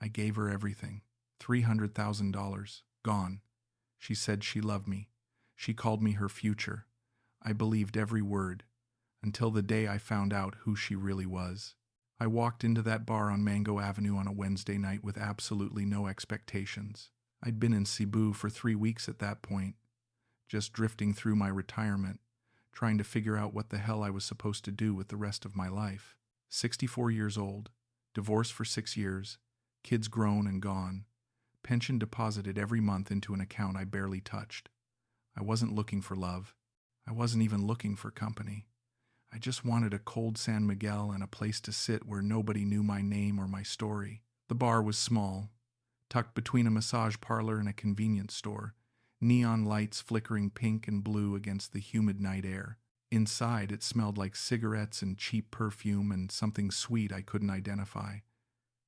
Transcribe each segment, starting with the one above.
I gave her everything. $300,000. Gone. She said she loved me. She called me her future. I believed every word, until the day I found out who she really was. I walked into that bar on Mango Avenue on a Wednesday night with absolutely no expectations. I'd been in Cebu for 3 weeks at that point, just drifting through my retirement, trying to figure out what the hell I was supposed to do with the rest of my life. 64 years old, divorced for 6 years, kids grown and gone, pension deposited every month into an account I barely touched. I wasn't looking for love. I wasn't even looking for company. I just wanted a cold San Miguel and a place to sit where nobody knew my name or my story. The bar was small, tucked between a massage parlor and a convenience store, neon lights flickering pink and blue against the humid night air. Inside, it smelled like cigarettes and cheap perfume and something sweet I couldn't identify.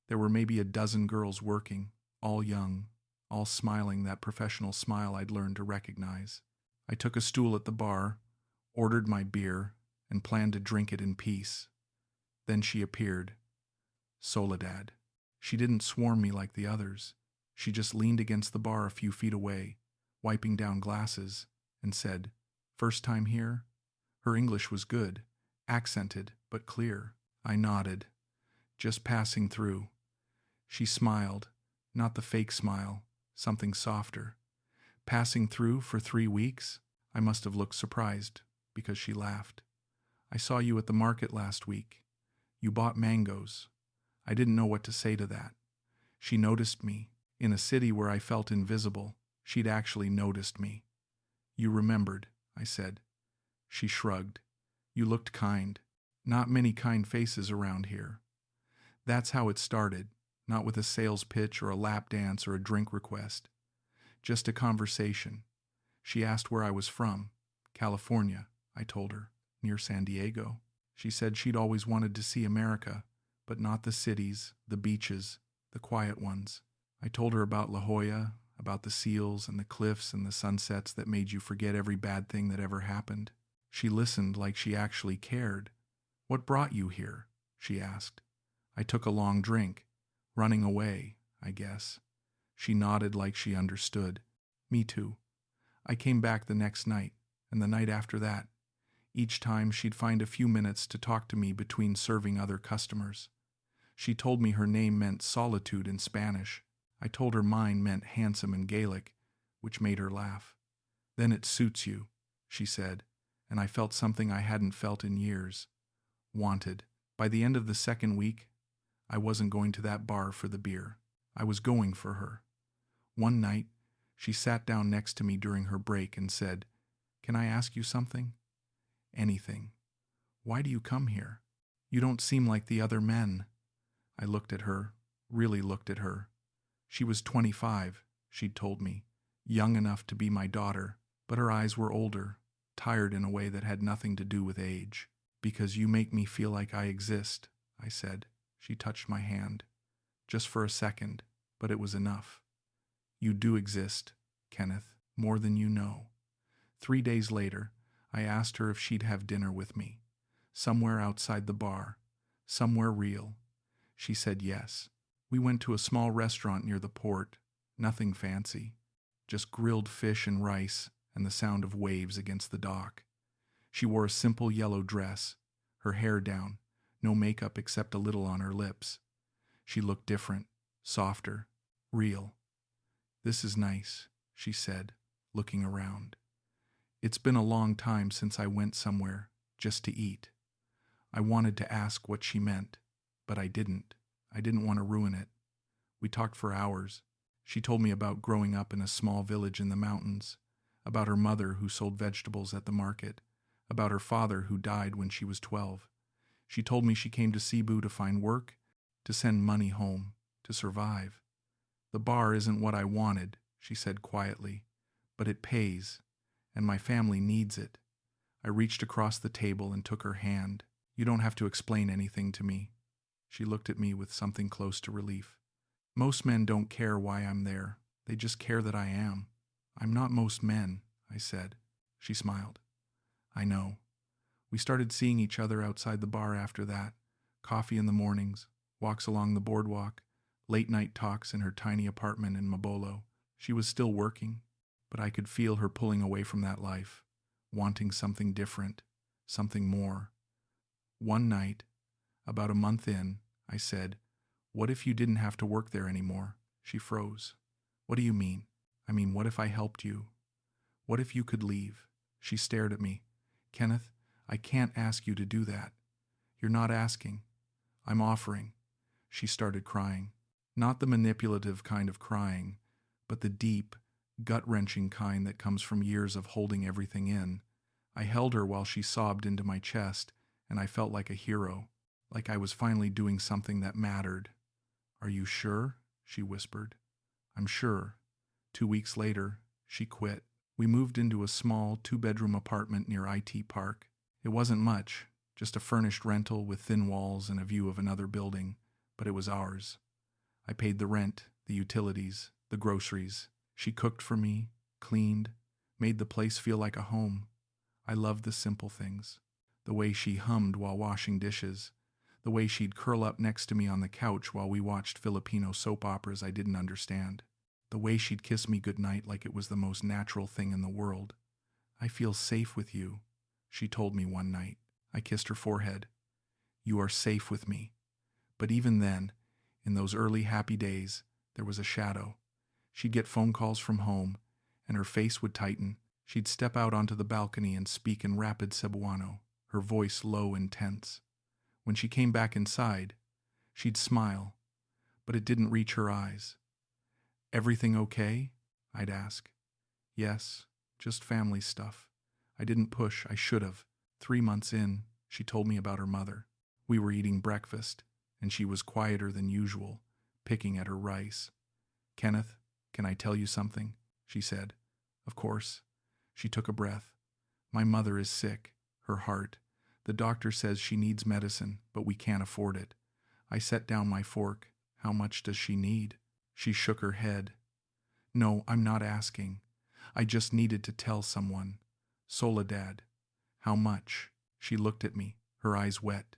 There were maybe a dozen girls working, all young, all smiling that professional smile I'd learned to recognize. I took a stool at the bar, ordered my beer, and planned to drink it in peace. Then she appeared. Soledad. She didn't swarm me like the others. She just leaned against the bar a few feet away, wiping down glasses, and said, "First time here?" Her English was good, accented, but clear. I nodded. "Just passing through." She smiled, not the fake smile, something softer. "Passing through for 3 weeks?" I must have looked surprised, because she laughed. "I saw you at the market last week. You bought mangoes." I didn't know what to say to that. She noticed me. In a city where I felt invisible, she'd actually noticed me. "You remembered," I said. She shrugged. "You looked kind. Not many kind faces around here." That's how it started, not with a sales pitch or a lap dance or a drink request. Just a conversation. She asked where I was from. "California," I told her, "near San Diego." She said she'd always wanted to see America, but not the cities, the beaches, the quiet ones. I told her about La Jolla, about the seals and the cliffs and the sunsets that made you forget every bad thing that ever happened. She listened like she actually cared. "What brought you here?" she asked. I took a long drink. Running away, I guess. She nodded like she understood. "Me too." I came back the next night, and the night after that. Each time she'd find a few minutes to talk to me between serving other customers. She told me her name meant solitude in Spanish. I told her mine meant handsome in Gaelic, which made her laugh. "Then it suits you," she said, and I felt something I hadn't felt in years. Wanted. By the end of the second week, I wasn't going to that bar for the beer. I was going for her. One night, she sat down next to me during her break and said, "Can I ask you something?" "Anything." "Why do you come here? You don't seem like the other men." I looked at her, really looked at her. She was 25, she'd told me, young enough to be my daughter, but her eyes were older, tired in a way that had nothing to do with age. "Because you make me feel like I exist," I said. She touched my hand. Just for a second, but it was enough. "You do exist, Kenneth, more than you know." 3 days later, I asked her if she'd have dinner with me, somewhere outside the bar, somewhere real. She said yes. We went to a small restaurant near the port, nothing fancy, just grilled fish and rice and the sound of waves against the dock. She wore a simple yellow dress, her hair down, no makeup except a little on her lips. She looked different, softer, real. "This is nice," she said, looking around. It's been a long time since I went somewhere, just to eat. I wanted to ask what she meant, but I didn't. I didn't want to ruin it. We talked for hours. She told me about growing up in a small village in the mountains, about her mother who sold vegetables at the market, about her father who died when she was 12. She told me she came to Cebu to find work, to send money home, to survive. "The bar isn't what I wanted," she said quietly, "but it pays, and my family needs it." I reached across the table and took her hand. "You don't have to explain anything to me." She looked at me with something close to relief. "Most men don't care why I'm there. They just care that I am." "I'm not most men," I said. She smiled. "I know." We started seeing each other outside the bar after that. Coffee in the mornings, walks along the boardwalk, late-night talks in her tiny apartment in Mabolo. She was still working, but I could feel her pulling away from that life, wanting something different, something more. One night, about a month in, I said, "What if you didn't have to work there anymore?" She froze. "What do you mean?" "I mean, what if I helped you? What if you could leave?" She stared at me. "Kenneth, I can't ask you to do that." "You're not asking. I'm offering." She started crying. Not the manipulative kind of crying, but the deep, gut-wrenching kind that comes from years of holding everything in. I held her while she sobbed into my chest, and I felt like a hero, like I was finally doing something that mattered. "Are you sure?" she whispered. "I'm sure." 2 weeks later, she quit. We moved into a small 2-bedroom apartment near IT Park. It wasn't much, just a furnished rental with thin walls and a view of another building, but it was ours. I paid the rent, the utilities, the groceries. She cooked for me, cleaned, made the place feel like a home. I loved the simple things. The way she hummed while washing dishes, the way she'd curl up next to me on the couch while we watched Filipino soap operas I didn't understand, the way she'd kiss me goodnight like it was the most natural thing in the world. "I feel safe with you," she told me one night. I kissed her forehead. "You are safe with me." But even then, in those early happy days, there was a shadow. She'd get phone calls from home, and her face would tighten. She'd step out onto the balcony and speak in rapid Cebuano, her voice low and tense. When she came back inside, she'd smile, but it didn't reach her eyes. "Everything okay?" I'd ask. "Yes, just family stuff." I didn't push, I should have. 3 months in, she told me about her mother. We were eating breakfast, and she was quieter than usual, picking at her rice. "Kenneth, can I tell you something?" she said. "Of course." She took a breath. "My mother is sick, her heart. The doctor says she needs medicine, but we can't afford it." I set down my fork. "How much does she need?" She shook her head. "No, I'm not asking. I just needed to tell someone. Soledad." "How much?" She looked at me, her eyes wet.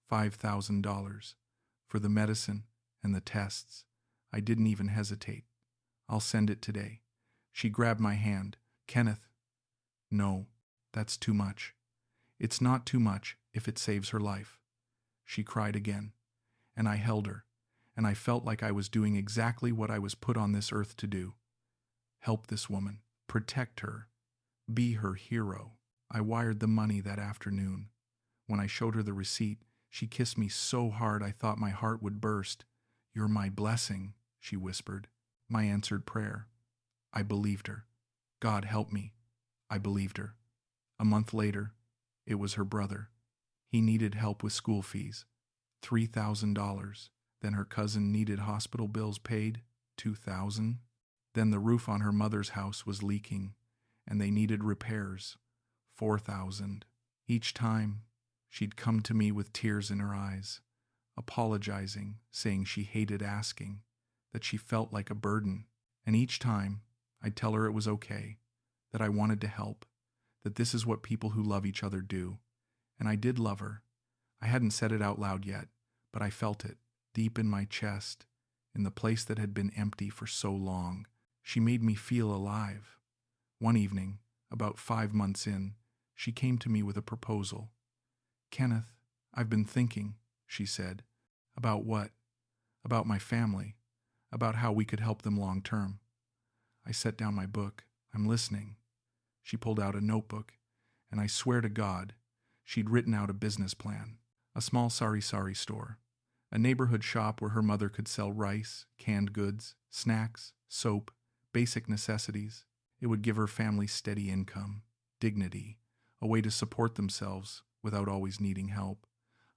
$5,000. For the medicine and the tests. I didn't even hesitate. "I'll send it today." She grabbed my hand. "Kenneth." "No, that's too much." "It's not too much if it saves her life." She cried again, and I held her, and I felt like I was doing exactly what I was put on this earth to do. Help this woman, protect her, be her hero. I wired the money that afternoon. When I showed her the receipt, she kissed me so hard I thought my heart would burst. "You're my blessing," she whispered, my answered prayer. I believed her. God help me. I believed her. A month later, it was her brother. He needed help with school fees, $3,000. Then her cousin needed hospital bills paid, $2,000. Then the roof on her mother's house was leaking, and they needed repairs, $4,000. Each time, she'd come to me with tears in her eyes, apologizing, saying she hated asking, that she felt like a burden. And each time, I'd tell her it was okay, that I wanted to help, that this is what people who love each other do. And I did love her. I hadn't said it out loud yet, but I felt it, deep in my chest, in the place that had been empty for so long. She made me feel alive. One evening, about 5 months in, she came to me with a proposal. "Kenneth, I've been thinking," she said. "About what?" "About my family, about how we could help them long term." I set down my book. "I'm listening." She pulled out a notebook, and I swear to God, she'd written out a business plan. A small sari-sari store, a neighborhood shop where her mother could sell rice, canned goods, snacks, soap, basic necessities. It would give her family steady income, dignity, a way to support themselves without always needing help.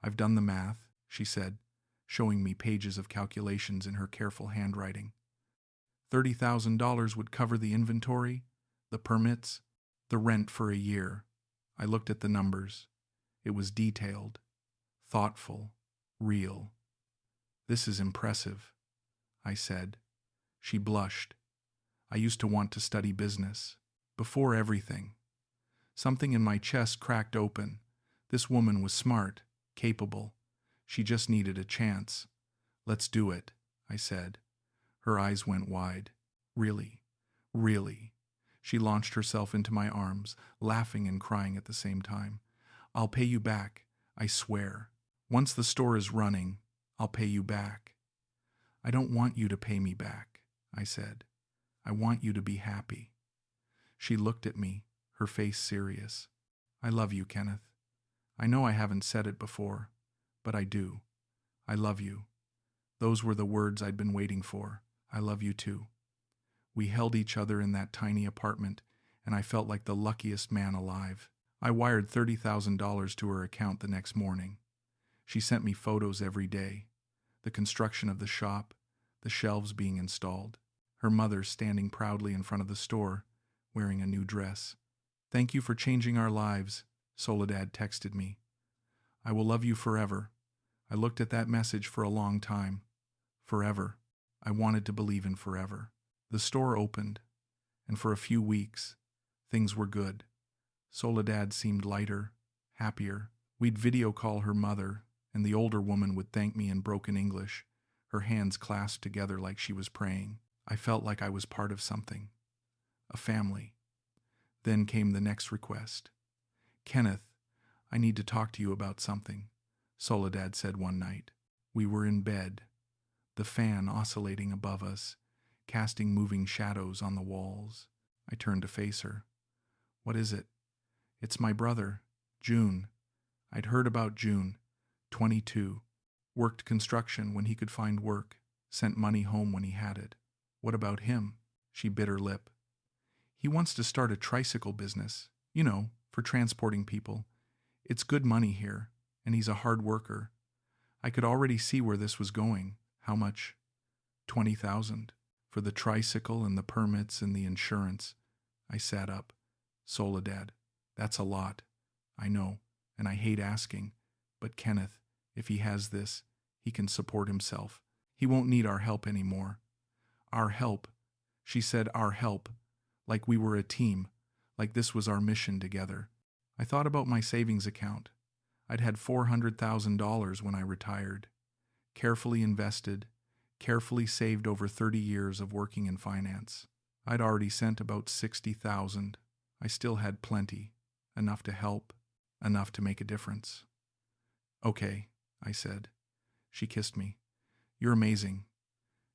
"I've done the math," she said, showing me pages of calculations in her careful handwriting. $30,000 would cover the inventory, the permits, the rent for a year. I looked at the numbers. It was detailed, thoughtful, real. "This is impressive," I said. She blushed. I used to want to study business. Before everything. Something in my chest cracked open. This woman was smart, capable. She just needed a chance. "Let's do it," I said. Her eyes went wide. Really? Really? She launched herself into my arms, laughing and crying at the same time. I'll pay you back, I swear. Once the store is running, I'll pay you back. I don't want you to pay me back, I said. I want you to be happy. She looked at me, her face serious. I love you, Kenneth. I know I haven't said it before, but I do. I love you. Those were the words I'd been waiting for. I love you too. We held each other in that tiny apartment, and I felt like the luckiest man alive. I wired $30,000 to her account the next morning. She sent me photos every day. The construction of the shop, the shelves being installed, her mother standing proudly in front of the store, wearing a new dress. Thank you for changing our lives, Soledad texted me. I will love you forever. I looked at that message for a long time. Forever. I wanted to believe in forever. The store opened, and for a few weeks, things were good. Soledad seemed lighter, happier. We'd video call her mother, and the older woman would thank me in broken English, her hands clasped together like she was praying. I felt like I was part of something. A family. Then came the next request. Kenneth, I need to talk to you about something, Soledad said one night. We were in bed, the fan oscillating above us, casting moving shadows on the walls. I turned to face her. What is it? It's my brother, June. I'd heard about June, 22. Worked construction when he could find work, sent money home when he had it. What about him? She bit her lip. He wants to start a tricycle business, for transporting people. It's good money here, and he's a hard worker. I could already see where this was going. How much? 20,000. For the tricycle and the permits and the insurance. I sat up. Soledad, that's a lot. I know, and I hate asking. But Kenneth, if he has this, he can support himself. He won't need our help anymore. Our help. She said our help. Like we were a team. Like this was our mission together. I thought about my savings account. I'd had $400,000 when I retired. Carefully invested, carefully saved over 30 years of working in finance. I'd already sent about $60,000. I still had plenty, enough to help, enough to make a difference. Okay, I said. She kissed me. You're amazing.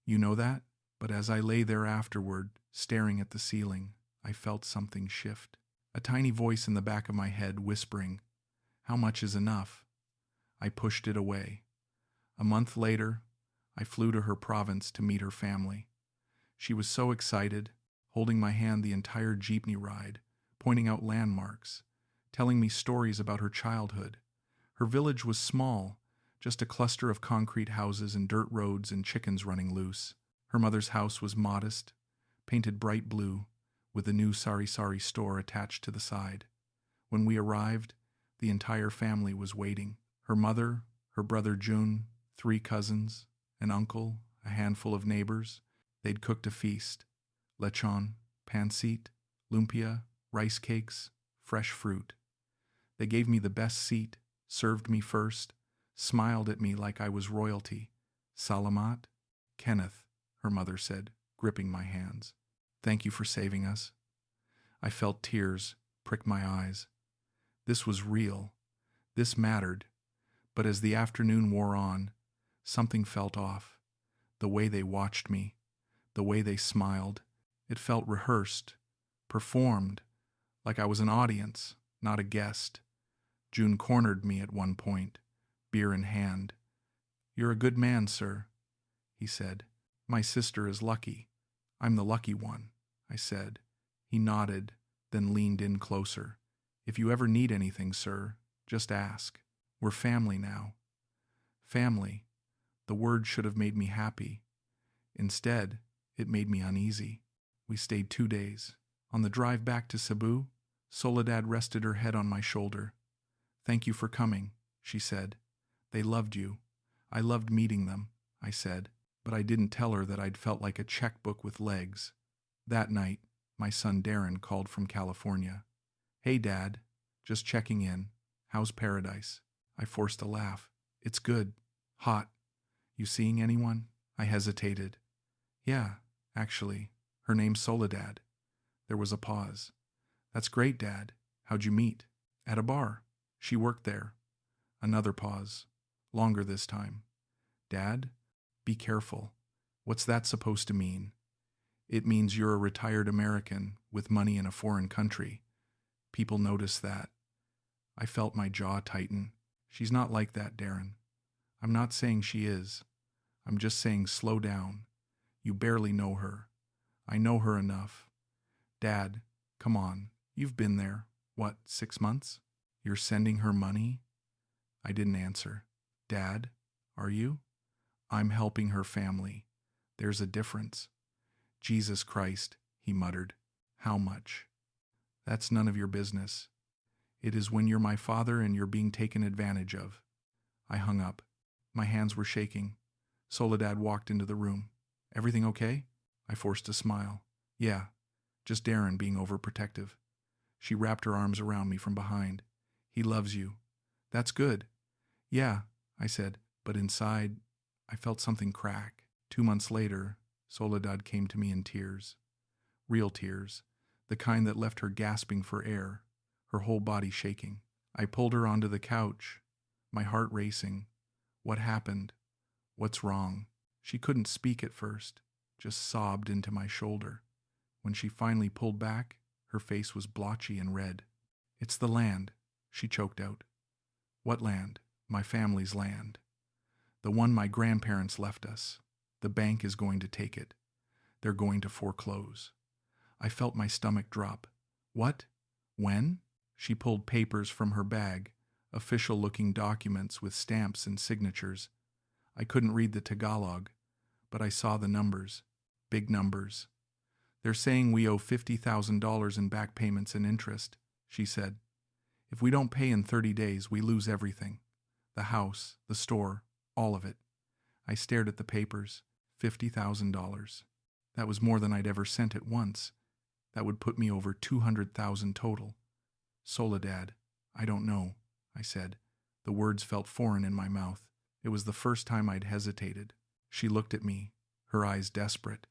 You know that? But as I lay there afterward, staring at the ceiling, I felt something shift. A tiny voice in the back of my head whispering, "How much is enough?" I pushed it away. A month later, I flew to her province to meet her family. She was so excited, holding my hand the entire jeepney ride, pointing out landmarks, telling me stories about her childhood. Her village was small, just a cluster of concrete houses and dirt roads and chickens running loose. Her mother's house was modest, painted bright blue, with a new sari-sari store attached to the side. When we arrived, the entire family was waiting. Her mother, her brother June, 3 cousins, an uncle, a handful of neighbors. They'd cooked a feast. Lechon, pancit, lumpia, rice cakes, fresh fruit. They gave me the best seat, served me first, smiled at me like I was royalty. Salamat? Kenneth, her mother said, gripping my hands. Thank you for saving us. I felt tears prick my eyes. This was real. This mattered. But as the afternoon wore on, something felt off. The way they watched me, the way they smiled, it felt rehearsed, performed, like I was an audience, not a guest. June cornered me at one point, beer in hand. You're a good man, sir, he said. My sister is lucky. I'm the lucky one, I said. He nodded, then leaned in closer. If you ever need anything, sir, just ask. We're family now. Family. The word should have made me happy. Instead, it made me uneasy. We stayed 2 days. On the drive back to Cebu, Soledad rested her head on my shoulder. Thank you for coming, she said. They loved you. I loved meeting them, I said, but I didn't tell her that I'd felt like a checkbook with legs. That night, my son Darren called from California. Hey, Dad. Just checking in. How's paradise? I forced a laugh. It's good. Hot. You seeing anyone? I hesitated. Yeah, actually, her name's Soledad. There was a pause. That's great, Dad. How'd you meet? At a bar. She worked there. Another pause. Longer this time. Dad, be careful. What's that supposed to mean? It means you're a retired American with money in a foreign country. People notice that. I felt my jaw tighten. She's not like that, Darren. I'm not saying she is. I'm just saying slow down. You barely know her. I know her enough. Dad, come on. You've been there. What, 6 months? You're sending her money? I didn't answer. Dad, are you? I'm helping her family. There's a difference. Jesus Christ, he muttered. How much? That's none of your business. It is when you're my father and you're being taken advantage of. I hung up. My hands were shaking. Soledad walked into the room. Everything okay? I forced a smile. Yeah, just Darren being overprotective. She wrapped her arms around me from behind. He loves you. That's good. Yeah, I said, but inside, I felt something crack. 2 months later, Soledad came to me in tears. Real tears, the kind that left her gasping for air, her whole body shaking. I pulled her onto the couch, my heart racing. What happened? What's wrong? She couldn't speak at first, just sobbed into my shoulder. When she finally pulled back, her face was blotchy and red. It's the land, she choked out. What land? My family's land. The one my grandparents left us. The bank is going to take it. They're going to foreclose. I felt my stomach drop. What? When? She pulled papers from her bag, official-looking documents with stamps and signatures. I couldn't read the Tagalog, but I saw the numbers. Big numbers. They're saying we owe $50,000 in back payments and interest, she said. If we don't pay in 30 days, we lose everything. The house, the store, all of it. I stared at the papers. $50,000. That was more than I'd ever sent at once. That would put me over $200,000 total. Soledad, I don't know, I said. The words felt foreign in my mouth. It was the first time I'd hesitated. She looked at me, her eyes desperate.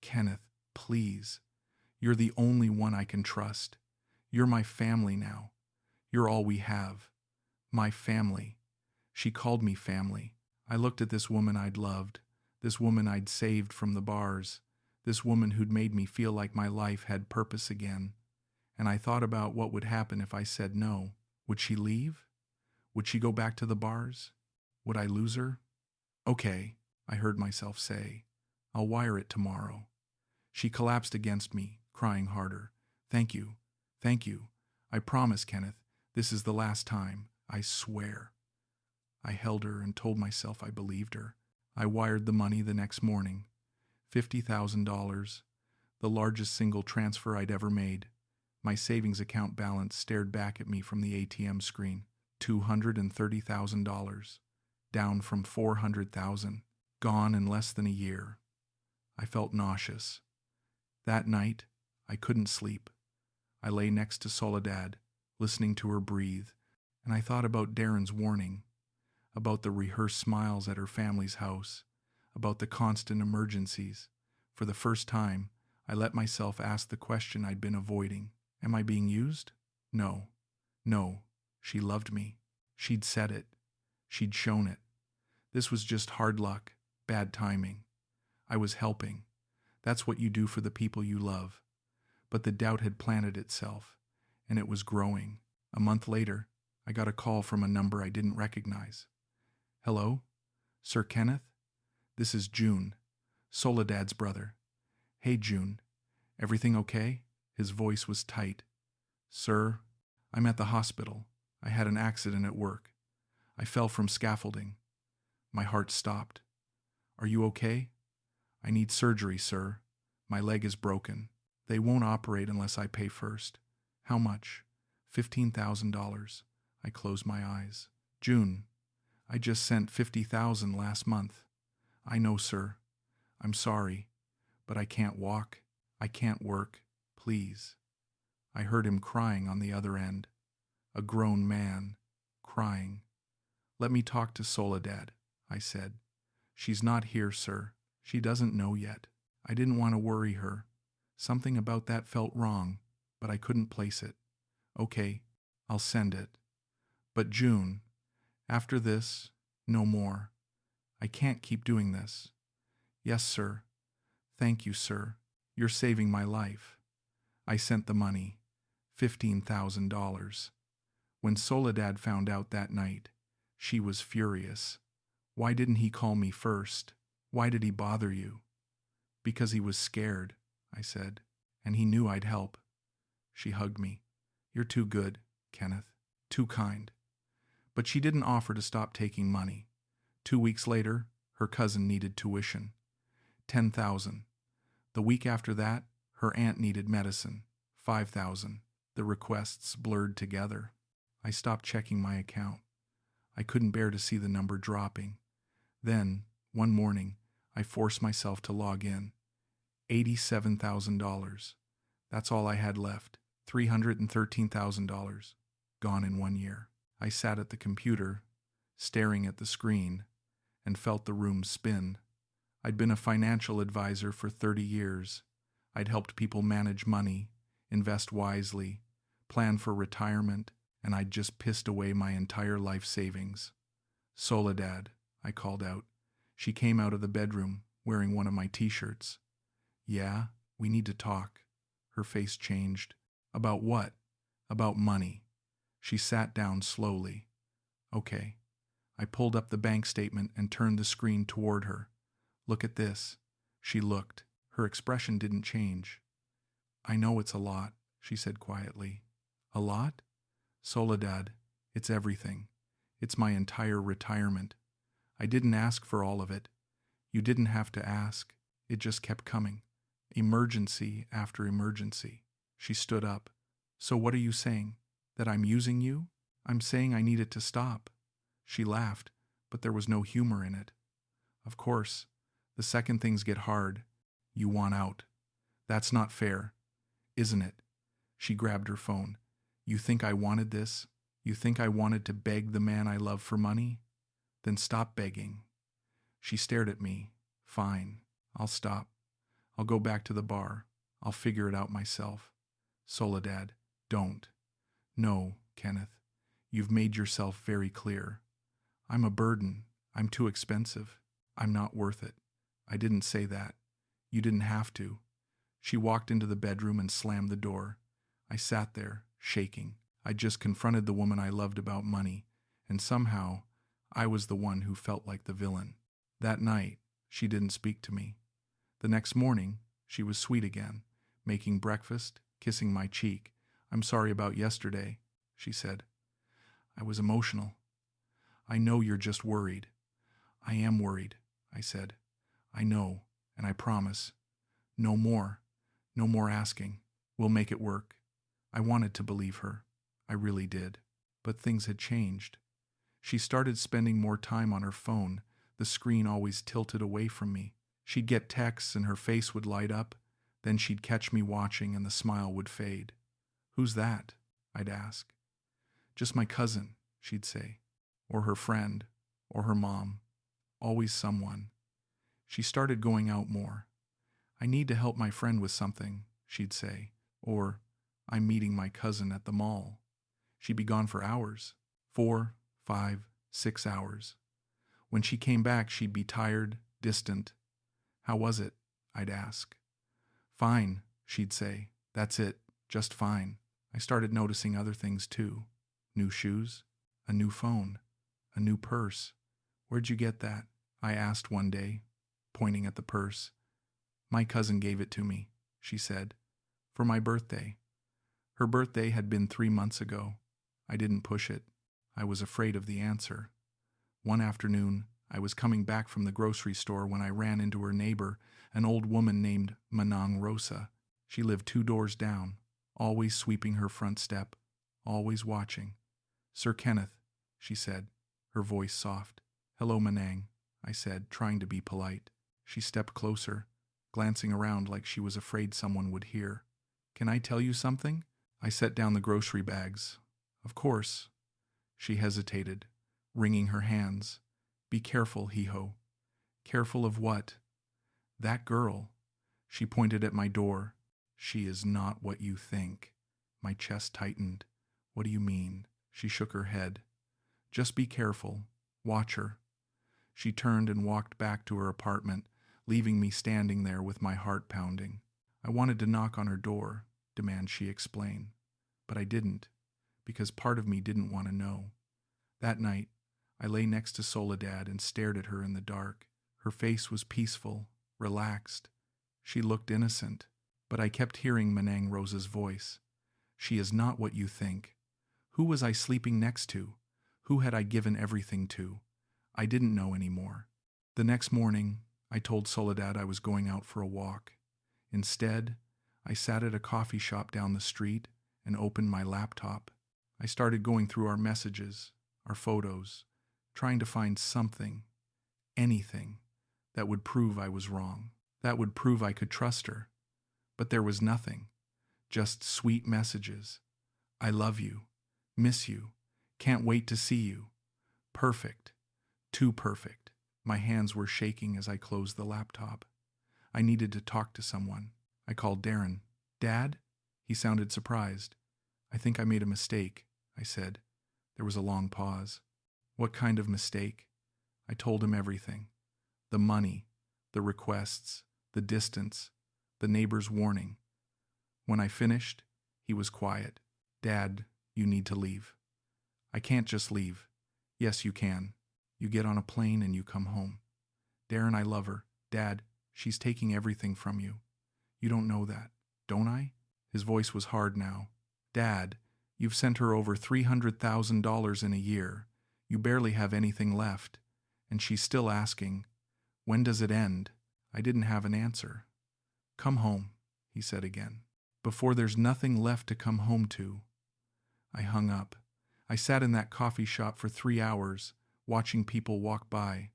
Kenneth, please. You're the only one I can trust. You're my family now. You're all we have. My family. She called me family. I looked at this woman I'd loved, this woman I'd saved from the bars, this woman who'd made me feel like my life had purpose again. And I thought about what would happen if I said no. Would she leave? Would she go back to the bars? Would I lose her? Okay, I heard myself say. I'll wire it tomorrow. She collapsed against me, crying harder. Thank you. Thank you. I promise, Kenneth, this is the last time. I swear. I held her and told myself I believed her. I wired the money the next morning. $50,000, the largest single transfer I'd ever made. My savings account balance stared back at me from the ATM screen. $230,000, down from $400,000, gone in less than a year. I felt nauseous. That night, I couldn't sleep. I lay next to Soledad, listening to her breathe, and I thought about Darren's warning, about the rehearsed smiles at her family's house, about the constant emergencies. For the first time, I let myself ask the question I'd been avoiding. Am I being used? No. No. She loved me. She'd said it. She'd shown it. This was just hard luck, bad timing. I was helping. That's what you do for the people you love. But the doubt had planted itself, and it was growing. A month later, I got a call from a number I didn't recognize. Hello? Sir Kenneth? This is June, Soledad's brother. Hey, June. Everything okay? His voice was tight. Sir, I'm at the hospital. I had an accident at work. I fell from scaffolding. My heart stopped. Are you okay? I need surgery, sir. My leg is broken. They won't operate unless I pay first. How much? $15,000. I closed my eyes. June, I just sent $50,000 last month. I know, sir. I'm sorry, but I can't walk. I can't work. Please. I heard him crying on the other end. A grown man, crying. Let me talk to Soledad, I said. She's not here, sir. She doesn't know yet. I didn't want to worry her. Something about that felt wrong, but I couldn't place it. Okay, I'll send it. But June, after this, no more. I can't keep doing this. Yes, sir. Thank you, sir. You're saving my life. I sent the money, $15,000. When Soledad found out that night, she was furious. Why didn't he call me first? Why did he bother you? Because he was scared, I said, and he knew I'd help. She hugged me. You're too good, Kenneth. Too kind. But she didn't offer to stop taking money. 2 weeks later, her cousin needed tuition. $10,000. The week after that, her aunt needed medicine. $5,000. The requests blurred together. I stopped checking my account. I couldn't bear to see the number dropping. Then, one morning, I forced myself to log in. $87,000. That's all I had left. $313,000. Gone in 1 year. I sat at the computer, staring at the screen, and felt the room spin. I'd been a financial advisor for 30 years. I'd helped people manage money, invest wisely, plan for retirement, and I'd just pissed away my entire life savings. Soledad, I called out. She came out of the bedroom, wearing one of my t-shirts. Yeah, we need to talk. Her face changed. About what? About money. She sat down slowly. Okay. I pulled up the bank statement and turned the screen toward her. Look at this. She looked. Her expression didn't change. I know it's a lot, she said quietly. A lot? Soledad, it's everything. It's my entire retirement. I didn't ask for all of it. You didn't have to ask. It just kept coming. Emergency after emergency. She stood up. So what are you saying? That I'm using you? I'm saying I need it to stop. She laughed, but there was no humor in it. Of course, the second things get hard, you want out. That's not fair, isn't it? She grabbed her phone. You think I wanted this? You think I wanted to beg the man I love for money? Then stop begging. She stared at me. Fine, I'll stop. I'll go back to the bar. I'll figure it out myself. Soledad, don't. No, Kenneth, you've made yourself very clear. I'm a burden. I'm too expensive. I'm not worth it. I didn't say that. You didn't have to. She walked into the bedroom and slammed the door. I sat there, shaking. I just confronted the woman I loved about money, and somehow I was the one who felt like the villain. That night, she didn't speak to me. The next morning, she was sweet again, making breakfast, kissing my cheek. I'm sorry about yesterday, she said. I was emotional. I know you're just worried. I am worried, I said. I know, and I promise. No more. No more asking. We'll make it work. I wanted to believe her. I really did. But things had changed. She started spending more time on her phone. The screen always tilted away from me. She'd get texts and her face would light up. Then she'd catch me watching and the smile would fade. Who's that? I'd ask. Just my cousin, she'd say. Or her friend. Or her mom. Always someone. She started going out more. I need to help my friend with something, she'd say. Or, I'm meeting my cousin at the mall. She'd be gone for hours. 4, 5, 6 hours. When she came back, she'd be tired, distant. How was it? I'd ask. Fine, she'd say. That's it, just fine. I started noticing other things too. New shoes, a new phone, a new purse. Where'd you get that? I asked one day, pointing at the purse. My cousin gave it to me, she said, for my birthday. Her birthday had been 3 months ago. I didn't push it. I was afraid of the answer. One afternoon, I was coming back from the grocery store when I ran into her neighbor, an old woman named Manang Rosa. She lived 2 doors down, always sweeping her front step, always watching. Sir Kenneth, she said, her voice soft. Hello, Manang, I said, trying to be polite. She stepped closer, glancing around like she was afraid someone would hear. Can I tell you something? I set down the grocery bags. Of course. She hesitated, wringing her hands. Be careful, Hiho. Careful of what? That girl. She pointed at my door. She is not what you think. My chest tightened. What do you mean? She shook her head. Just be careful. Watch her. She turned and walked back to her apartment, leaving me standing there with my heart pounding. I wanted to knock on her door, demand she explain. But I didn't, because part of me didn't want to know. That night, I lay next to Soledad and stared at her in the dark. Her face was peaceful, relaxed. She looked innocent, but I kept hearing Menang Rosa's voice. She is not what you think. Who was I sleeping next to? Who had I given everything to? I didn't know anymore. The next morning, I told Soledad I was going out for a walk. Instead, I sat at a coffee shop down the street and opened my laptop. I started going through our messages, our photos, trying to find something, anything, that would prove I was wrong, that would prove I could trust her. But there was nothing, just sweet messages. I love you, miss you, can't wait to see you. Perfect, too perfect. My hands were shaking as I closed the laptop. I needed to talk to someone. I called Darren. Dad? He sounded surprised. I think I made a mistake, I said. There was a long pause. What kind of mistake? I told him everything. The money, the requests, the distance, the neighbor's warning. When I finished, he was quiet. Dad, you need to leave. I can't just leave. Yes, you can. You get on a plane and you come home. Darren, I love her. Dad, she's taking everything from you. You don't know that, don't I? His voice was hard now. Dad, you've sent her over $300,000 in a year. You barely have anything left. And she's still asking, when does it end? I didn't have an answer. Come home, he said again, before there's nothing left to come home to. I hung up. I sat in that coffee shop for 3 hours, watching people walk by,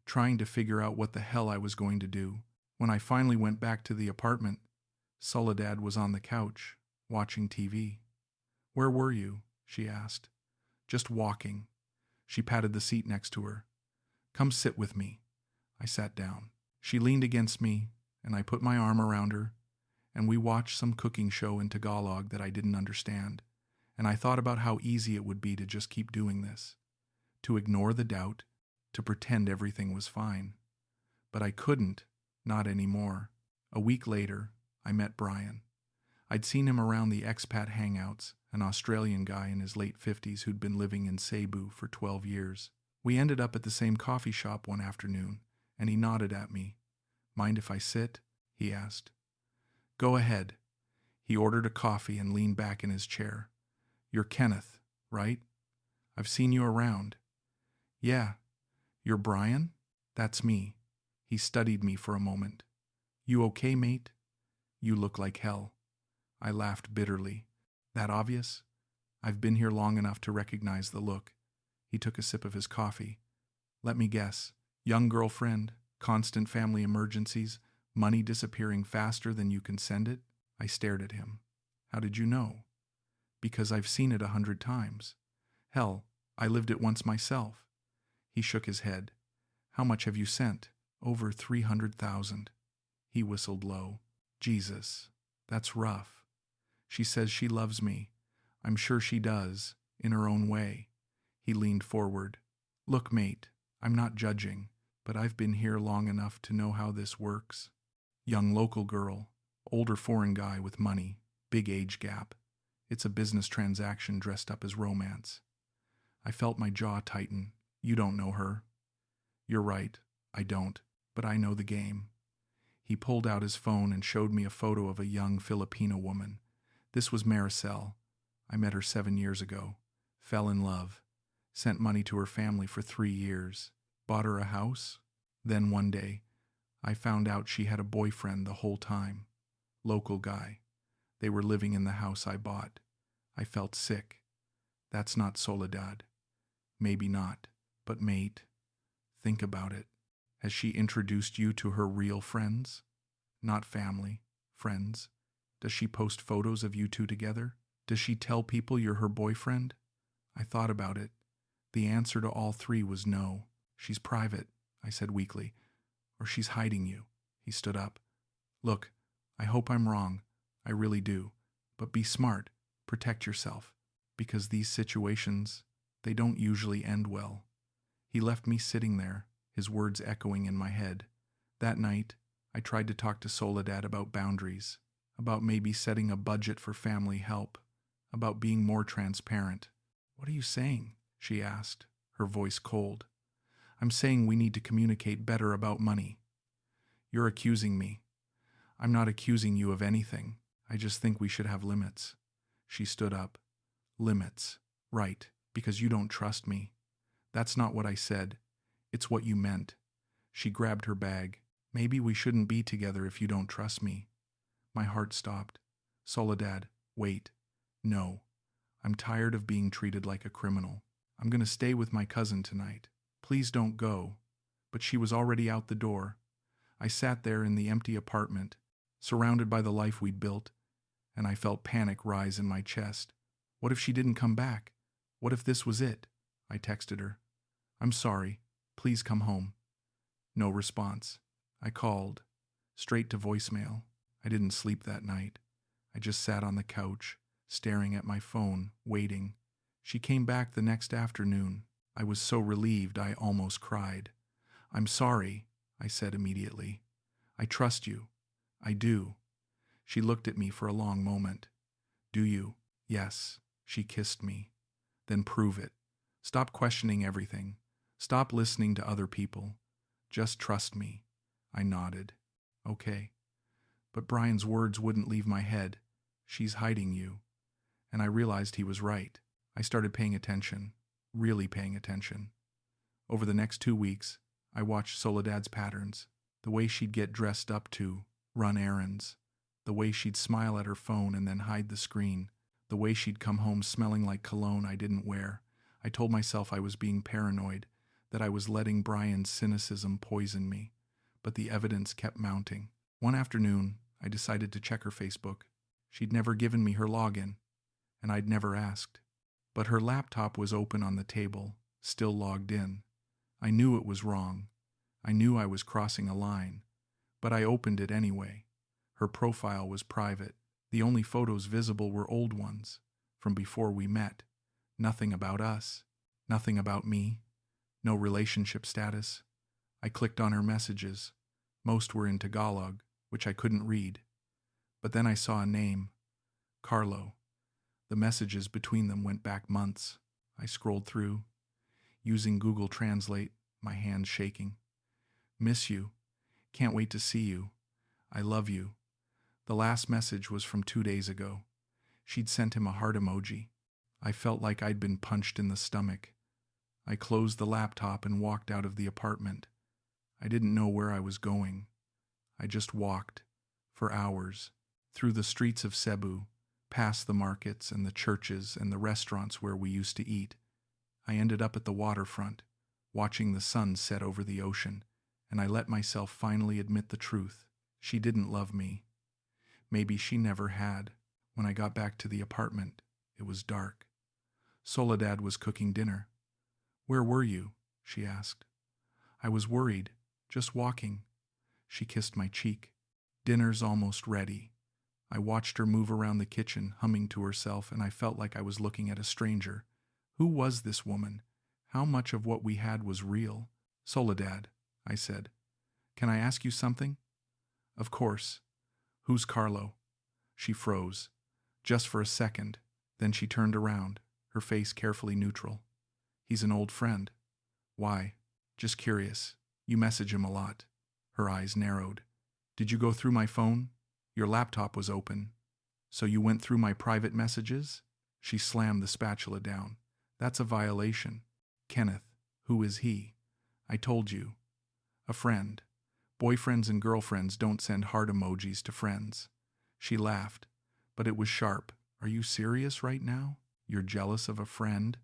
trying to figure out what the hell I was going to do. When I finally went back to the apartment, Soledad was on the couch, watching TV. Where were you? She asked. Just walking. She patted the seat next to her. Come sit with me. I sat down. She leaned against me, and I put my arm around her, and we watched some cooking show in Tagalog that I didn't understand, and I thought about how easy it would be to just keep doing this, to ignore the doubt, to pretend everything was fine. But I couldn't, not anymore. A week later, I met Brian. I'd seen him around the expat hangouts, an Australian guy in his late 50s who'd been living in Cebu for 12 years. We ended up at the same coffee shop one afternoon, and he nodded at me. Mind if I sit? He asked. Go ahead. He ordered a coffee and leaned back in his chair. You're Kenneth, right? I've seen you around. Yeah. You're Brian? That's me. He studied me for a moment. You okay, mate? You look like hell. I laughed bitterly. That obvious? I've been here long enough to recognize the look. He took a sip of his coffee. Let me guess. Young girlfriend, constant family emergencies, money disappearing faster than you can send it? I stared at him. How did you know? Because I've seen it 100 times. Hell, I lived it once myself. He shook his head. How much have you sent? Over 300,000. He whistled low. Jesus, that's rough. She says she loves me. I'm sure she does, in her own way. He leaned forward. Look, mate, I'm not judging, but I've been here long enough to know how this works. Young local girl, older foreign guy with money, big age gap. It's a business transaction dressed up as romance. I felt my jaw tighten. You don't know her. You're right, I don't, but I know the game. He pulled out his phone and showed me a photo of a young Filipina woman. This was Maricel. I met her 7 years ago. Fell in love. Sent money to her family for 3 years. Bought her a house. Then one day, I found out she had a boyfriend the whole time. Local guy. They were living in the house I bought. I felt sick. That's not Soledad. Maybe not. But mate, think about it. Has she introduced you to her real friends? Not family, friends. Does she post photos of you two together? Does she tell people you're her boyfriend? I thought about it. The answer to all three was no. She's private, I said weakly. Or she's hiding you, he He stood up. Look, I hope I'm wrong. I really do. But be smart. Protect yourself. Because these situations, they don't usually end well. He left me sitting there, his words echoing in my head. That night, I tried to talk to Soledad about boundaries, about maybe setting a budget for family help, about being more transparent. What are you saying? She asked, her voice cold. I'm saying we need to communicate better about money. You're accusing me. I'm not accusing you of anything. I just think we should have limits. She stood up. Limits. Right, because you don't trust me. That's not what I said. It's what you meant. She grabbed her bag. Maybe we shouldn't be together if you don't trust me. My heart stopped. Soledad, wait. No. I'm tired of being treated like a criminal. I'm going to stay with my cousin tonight. Please don't go. But she was already out the door. I sat there in the empty apartment, surrounded by the life we'd built, and I felt panic rise in my chest. What if she didn't come back? What if this was it? I texted her. I'm sorry. Please come home. No response. I called. Straight to voicemail. I didn't sleep that night. I just sat on the couch, staring at my phone, waiting. She came back the next afternoon. I was so relieved I almost cried. I'm sorry, I said immediately. I trust you. I do. She looked at me for a long moment. Do you? Yes. She kissed me. Then prove it. Stop questioning everything. Stop listening to other people. Just trust me. I nodded. Okay. But Brian's words wouldn't leave my head. She's hiding you. And I realized he was right. I started paying attention. Really paying attention. Over the next 2 weeks, I watched Soledad's patterns. The way she'd get dressed up to run errands. The way she'd smile at her phone and then hide the screen. The way she'd come home smelling like cologne I didn't wear. I told myself I was being paranoid, that I was letting Brian's cynicism poison me. But the evidence kept mounting. One afternoon, I decided to check her Facebook. She'd never given me her login, and I'd never asked. But her laptop was open on the table, still logged in. I knew it was wrong. I knew I was crossing a line. But I opened it anyway. Her profile was private. The only photos visible were old ones, from before we met. Nothing about us. Nothing about me. No relationship status. I clicked on her messages. Most were in Tagalog, which I couldn't read. But then I saw a name. Carlo. The messages between them went back months. I scrolled through, using Google Translate, my hands shaking. Miss you. Can't wait to see you. I love you. The last message was from 2 days ago. She'd sent him a heart emoji. I felt like I'd been punched in the stomach. I closed the laptop and walked out of the apartment. I didn't know where I was going. I just walked, for hours, through the streets of Cebu, past the markets and the churches and the restaurants where we used to eat. I ended up at the waterfront, watching the sun set over the ocean, and I let myself finally admit the truth. She didn't love me. Maybe she never had. When I got back to the apartment, it was dark. Soledad was cooking dinner. Where were you? She asked. I was worried, just walking. She kissed my cheek. Dinner's almost ready. I watched her move around the kitchen, humming to herself, and I felt like I was looking at a stranger. Who was this woman? How much of what we had was real? Soledad, I said. Can I ask you something? Of course. Who's Carlo? She froze. Just for a second. Then she turned around, her face carefully neutral. He's an old friend. Why? Just curious. You message him a lot. Her eyes narrowed. Did you go through my phone? Your laptop was open. So you went through my private messages? She slammed the spatula down. That's a violation. Kenneth, who is he? I told you. A friend. Boyfriends and girlfriends don't send heart emojis to friends. She laughed, but it was sharp. Are you serious right now? You're jealous of a friend?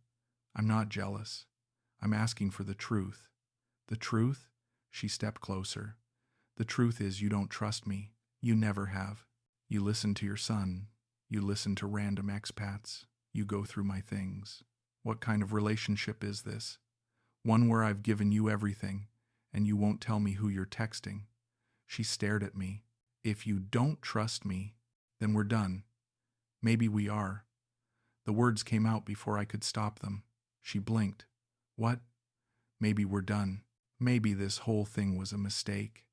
I'm not jealous. I'm asking for the truth. The truth? She stepped closer. The truth is you don't trust me. You never have. You listen to your son. You listen to random expats. You go through my things. What kind of relationship is this? One where I've given you everything, and you won't tell me who you're texting. She stared at me. If you don't trust me, then we're done. Maybe we are. The words came out before I could stop them. She blinked. What? Maybe we're done. Maybe this whole thing was a mistake.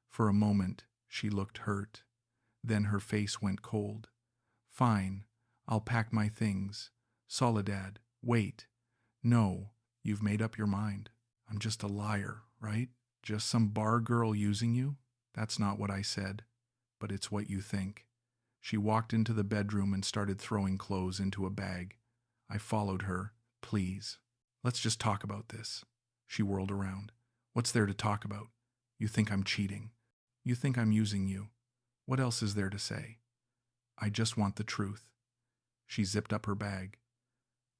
For a moment, she looked hurt. Then her face went cold. Fine, I'll pack my things. Soledad, wait. No, you've made up your mind. I'm just a liar, right? Just some bar girl using you? That's not what I said, but it's what you think. She walked into the bedroom and started throwing clothes into a bag. I followed her. Please, let's just talk about this. She whirled around. What's there to talk about? You think I'm cheating. You think I'm using you. What else is there to say? I just want the truth. She zipped up her bag.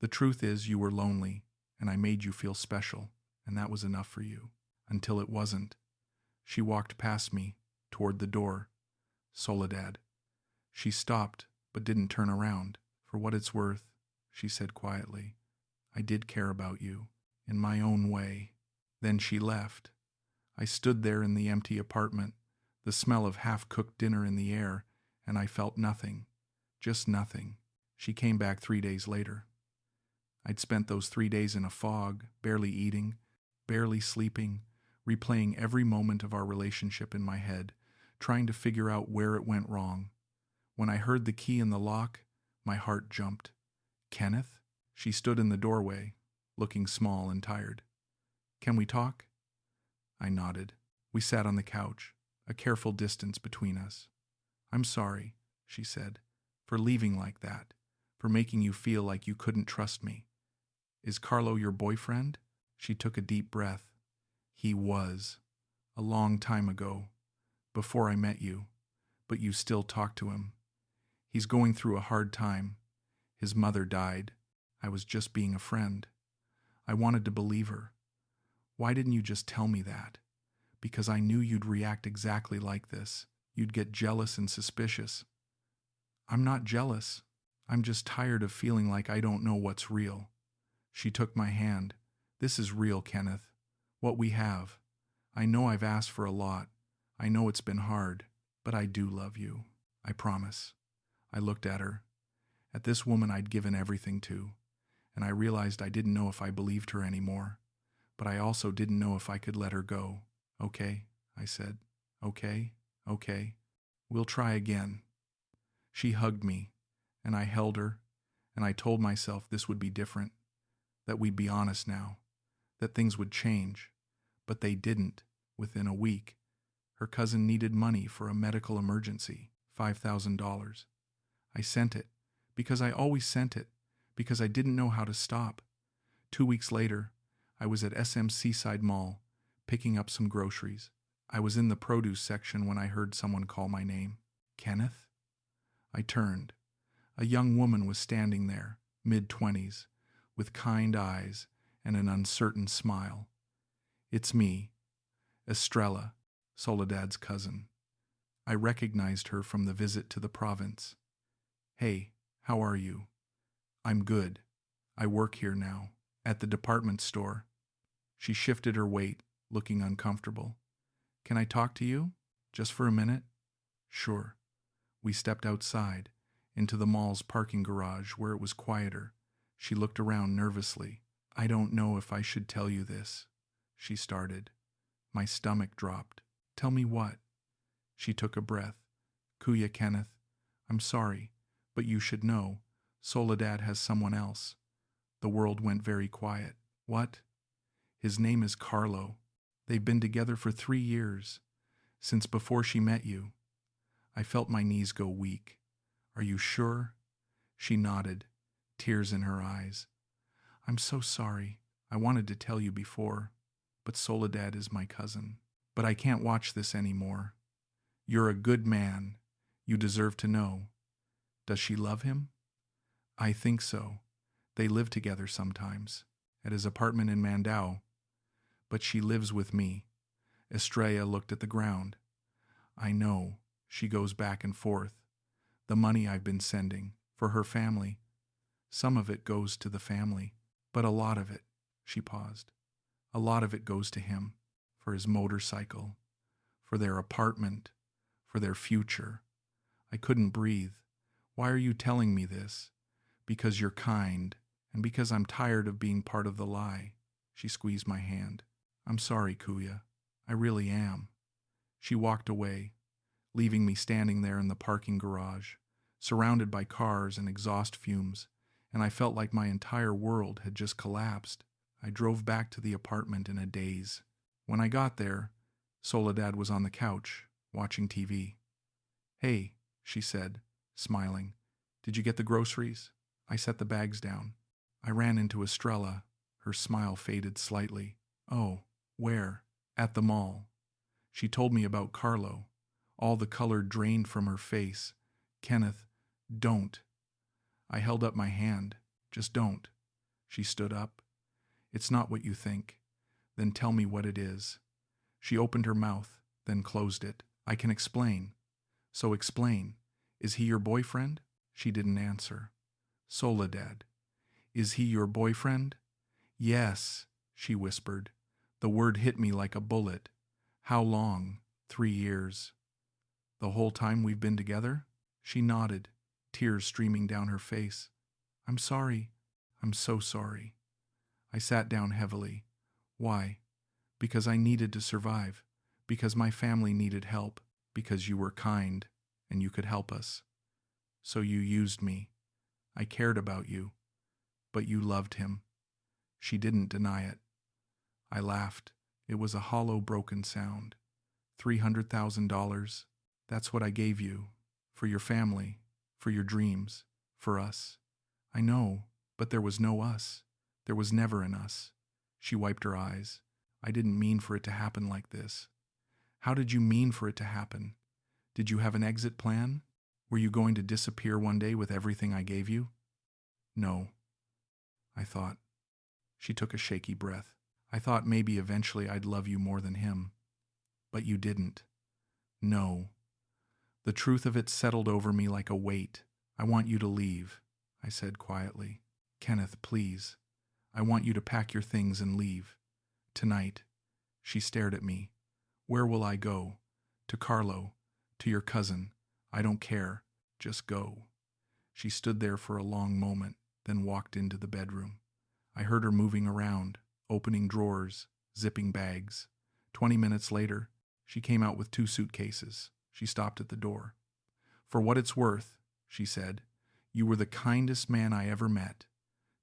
The truth is you were lonely, and I made you feel special, and that was enough for you. Until it wasn't. She walked past me, toward the door. Soledad. She stopped, but didn't turn around. For what it's worth, she said quietly, I did care about you, in my own way. Then she left. I stood there in the empty apartment, the smell of half-cooked dinner in the air, and I felt nothing. Just nothing. She came back 3 days later. I'd spent those 3 days in a fog, barely eating, barely sleeping, replaying every moment of our relationship in my head, trying to figure out where it went wrong. When I heard the key in the lock, my heart jumped. Kenneth? She stood in the doorway, looking small and tired. Can we talk? I nodded. We sat on the couch, a careful distance between us. I'm sorry, she said, for leaving like that, for making you feel like you couldn't trust me. Is Carlo your boyfriend? She took a deep breath. He was. A long time ago. Before I met you. But you still talk to him. He's going through a hard time. His mother died. I was just being a friend. I wanted to believe her. Why didn't you just tell me that? Because I knew you'd react exactly like this. You'd get jealous and suspicious. I'm not jealous. I'm just tired of feeling like I don't know what's real. She took my hand. This is real, Kenneth. What we have. I know I've asked for a lot. I know it's been hard, but I do love you. I promise. I looked at her, at this woman I'd given everything to, and I realized I didn't know if I believed her anymore, but I also didn't know if I could let her go. Okay, I said. Okay. We'll try again. She hugged me, and I held her, and I told myself this would be different, that we'd be honest now, that things would change, but they didn't. Within a week, her cousin needed money for a medical emergency, $5,000. I sent it, because I always sent it, because I didn't know how to stop. 2 weeks later, I was at SM Seaside Mall, picking up some groceries. I was in the produce section when I heard someone call my name. Kenneth? I turned. A young woman was standing there, mid-20s, with kind eyes and an uncertain smile. It's me, Estrella, Soledad's cousin. I recognized her from the visit to the province. Hey, how are you? I'm good. I work here now, at the department store. She shifted her weight, looking uncomfortable. Can I talk to you? Just for a minute? Sure. We stepped outside, into the mall's parking garage where it was quieter. She looked around nervously. I don't know if I should tell you this, she started. My stomach dropped. Tell me what? She took a breath. Kuya, Kenneth, I'm sorry, but you should know. Soledad has someone else. The world went very quiet. What? His name is Carlo. They've been together for 3 years, since before she met you. I felt my knees go weak. Are you sure? She nodded, tears in her eyes. I'm so sorry. I wanted to tell you before, but Soledad is my cousin. But I can't watch this anymore. You're a good man. You deserve to know. Does she love him? I think so. They live together sometimes, at his apartment in Mandao. But she lives with me. Estrella looked at the ground. I know. She goes back and forth. The money I've been sending, for her family. Some of it goes to the family, but a lot of it, she paused. A lot of it goes to him, for his motorcycle, for their apartment, for their future. I couldn't breathe. Why are you telling me this? Because you're kind, and because I'm tired of being part of the lie. She squeezed my hand. I'm sorry, Kuya. I really am. She walked away, leaving me standing there in the parking garage, surrounded by cars and exhaust fumes, and I felt like my entire world had just collapsed. I drove back to the apartment in a daze. When I got there, Soledad was on the couch, watching TV. Hey, she said, smiling. Did you get the groceries? I set the bags down. I ran into Estrella. Her smile faded slightly. Oh, where? At the mall. She told me about Carlo. All the color drained from her face. Kenneth, don't. I held up my hand. Just don't. She stood up. It's not what you think. Then tell me what it is. She opened her mouth, then closed it. I can explain. So explain. Is he your boyfriend? She didn't answer. Soledad. Is he your boyfriend? Yes, she whispered. The word hit me like a bullet. How long? 3 years. The whole time we've been together? She nodded, tears streaming down her face. I'm sorry. I'm so sorry. I sat down heavily. Why? Because I needed to survive. Because my family needed help. Because you were kind, and you could help us. So you used me. I cared about you. But you loved him. She didn't deny it. I laughed. It was a hollow, broken sound. $300,000. That's what I gave you. For your family. For your dreams. For us. I know, but there was no us. There was never an us. She wiped her eyes. I didn't mean for it to happen like this. How did you mean for it to happen? Did you have an exit plan? Were you going to disappear one day with everything I gave you? No. I thought. She took a shaky breath. I thought maybe eventually I'd love you more than him. But you didn't. No. The truth of it settled over me like a weight. I want you to leave, I said quietly. Kenneth, please. I want you to pack your things and leave. Tonight. She stared at me. Where will I go? To Carlo. To your cousin. I don't care. Just go. She stood there for a long moment, then walked into the bedroom. I heard her moving around, opening drawers, zipping bags. 20 minutes later, she came out with 2 suitcases. She stopped at the door. For what it's worth, she said, you were the kindest man I ever met.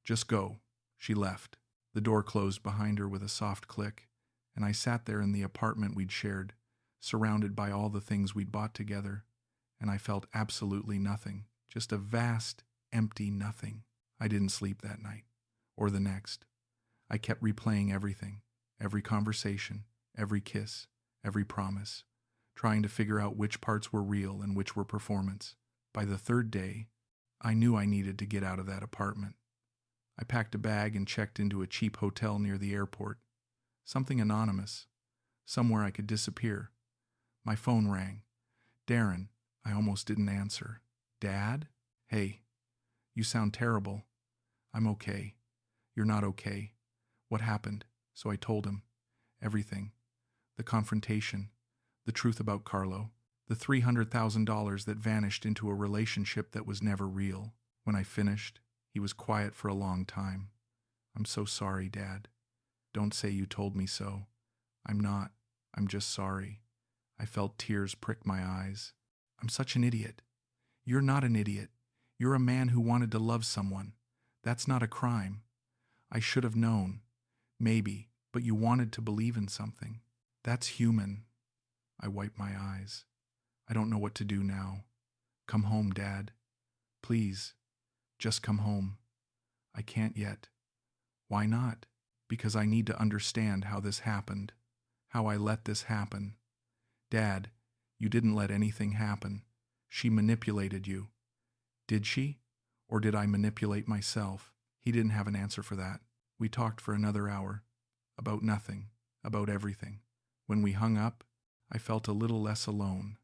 Just go. She left. The door closed behind her with a soft click, and I sat there in the apartment we'd shared, surrounded by all the things we'd bought together, and I felt absolutely nothing, just a vast, empty nothing. I didn't sleep that night, or the next. I kept replaying everything, every conversation, every kiss, every promise, trying to figure out which parts were real and which were performance. By the 3rd day, I knew I needed to get out of that apartment. I packed a bag and checked into a cheap hotel near the airport. Something anonymous. Somewhere I could disappear. My phone rang. Darren. I almost didn't answer. Dad? Hey. You sound terrible. I'm okay. You're not okay. What happened? So I told him. Everything. The confrontation. The truth about Carlo. The $300,000 that vanished into a relationship that was never real. When I finished, he was quiet for a long time. I'm so sorry, Dad. Don't say you told me so. I'm not. I'm just sorry. I felt tears prick my eyes. I'm such an idiot. You're not an idiot. You're a man who wanted to love someone. That's not a crime. I should have known. Maybe, but you wanted to believe in something. That's human. I wiped my eyes. I don't know what to do now. Come home, Dad. Please, just come home. I can't yet. Why not? Because I need to understand how this happened. How I let this happen. Dad, you didn't let anything happen. She manipulated you. Did she? Or did I manipulate myself? He didn't have an answer for that. We talked for another hour. About nothing. About everything. When we hung up, I felt a little less alone.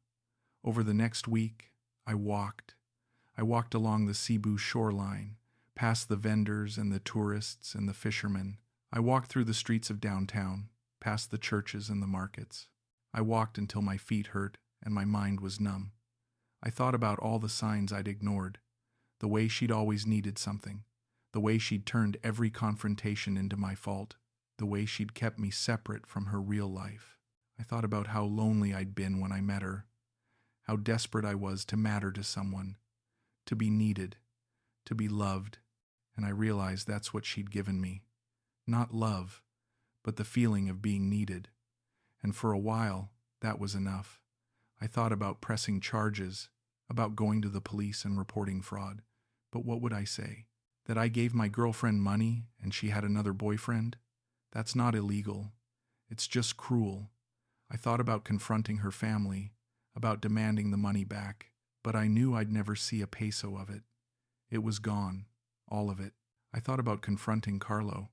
Over the next week, I walked. I walked along the Cebu shoreline, past the vendors and the tourists and the fishermen. I walked through the streets of downtown, past the churches and the markets. I walked until my feet hurt and my mind was numb. I thought about all the signs I'd ignored, the way she'd always needed something, the way she'd turned every confrontation into my fault, the way she'd kept me separate from her real life. I thought about how lonely I'd been when I met her, how desperate I was to matter to someone, to be needed, to be loved, and I realized that's what she'd given me. Not love, but the feeling of being needed. And for a while, that was enough. I thought about pressing charges, about going to the police and reporting fraud. But what would I say? That I gave my girlfriend money and she had another boyfriend? That's not illegal. It's just cruel. I thought about confronting her family, about demanding the money back, but I knew I'd never see a peso of it. It was gone, all of it. I thought about confronting Carlo,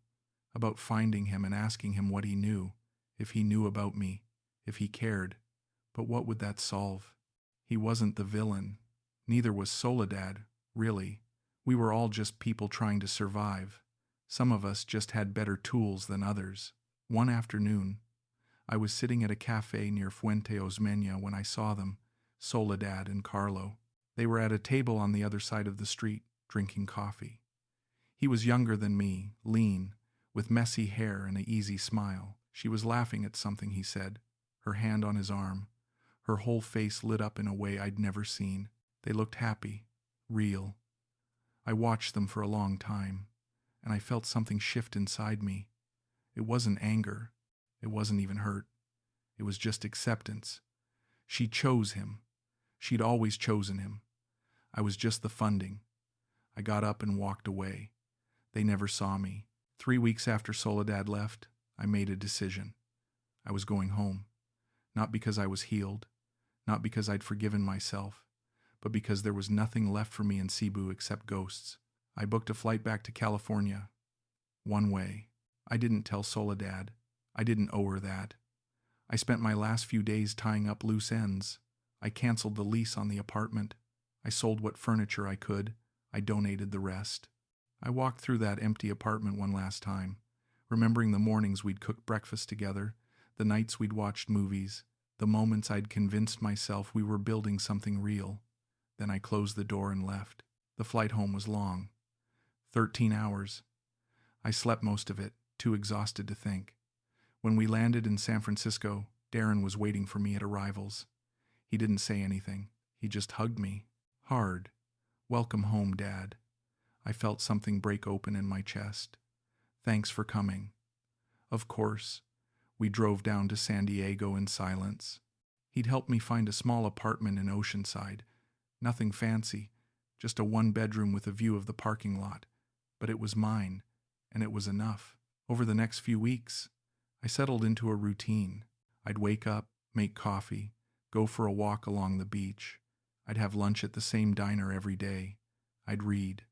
about finding him and asking him what he knew, if he knew about me, if he cared. But what would that solve? He wasn't the villain. Neither was Soledad, really. We were all just people trying to survive. Some of us just had better tools than others. One afternoon, I was sitting at a cafe near Fuente Osmeña when I saw them, Soledad and Carlo. They were at a table on the other side of the street, drinking coffee. He was younger than me, lean, with messy hair and an easy smile. She was laughing at something he said, her hand on his arm. Her whole face lit up in a way I'd never seen. They looked happy, real. I watched them for a long time, and I felt something shift inside me. It wasn't anger. It wasn't even hurt. It was just acceptance. She chose him. She'd always chosen him. I was just the funding. I got up and walked away. They never saw me. 3 weeks after Soledad left, I made a decision. I was going home. Not because I was healed, not because I'd forgiven myself, but because there was nothing left for me in Cebu except ghosts. I booked a flight back to California. One way. I didn't tell Soledad. I didn't owe her that. I spent my last few days tying up loose ends. I canceled the lease on the apartment. I sold what furniture I could. I donated the rest. I walked through that empty apartment one last time, remembering the mornings we'd cooked breakfast together, the nights we'd watched movies, the moments I'd convinced myself we were building something real. Then I closed the door and left. The flight home was long. 13 hours. I slept most of it, too exhausted to think. When we landed in San Francisco, Darren was waiting for me at arrivals. He didn't say anything. He just hugged me. Hard. Welcome home, Dad. I felt something break open in my chest. Thanks for coming. Of course. We drove down to San Diego in silence. He'd helped me find a small apartment in Oceanside. Nothing fancy, just a one-bedroom with a view of the parking lot. But it was mine, and it was enough. Over the next few weeks, I settled into a routine. I'd wake up, make coffee, go for a walk along the beach. I'd have lunch at the same diner every day. I'd read.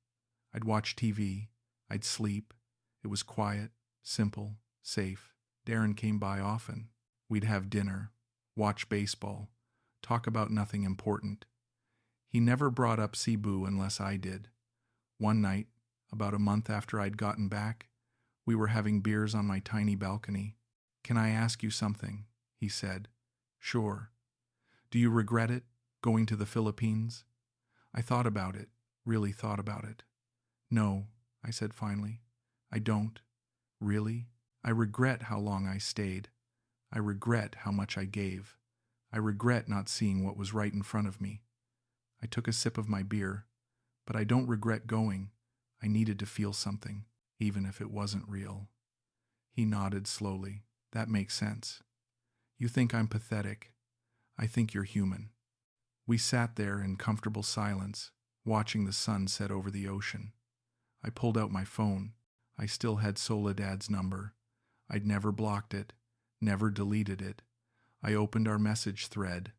I'd watch TV. I'd sleep. It was quiet, simple, safe. Darren came by often. We'd have dinner, watch baseball, talk about nothing important. He never brought up Cebu unless I did. One night, about a month after I'd gotten back, we were having beers on my tiny balcony. "Can I ask you something?" he said. "Sure." "Do you regret it, going to the Philippines?" I thought about it, really thought about it. "No," I said finally. "I don't. Really? I regret how long I stayed. I regret how much I gave. I regret not seeing what was right in front of me." I took a sip of my beer, but I don't regret going. I needed to feel something, even if it wasn't real. He nodded slowly. "That makes sense. You think I'm pathetic. I think you're human." We sat there in comfortable silence, watching the sun set over the ocean. I pulled out my phone. I still had Soledad's number. I'd never blocked it, never deleted it. I opened our message thread.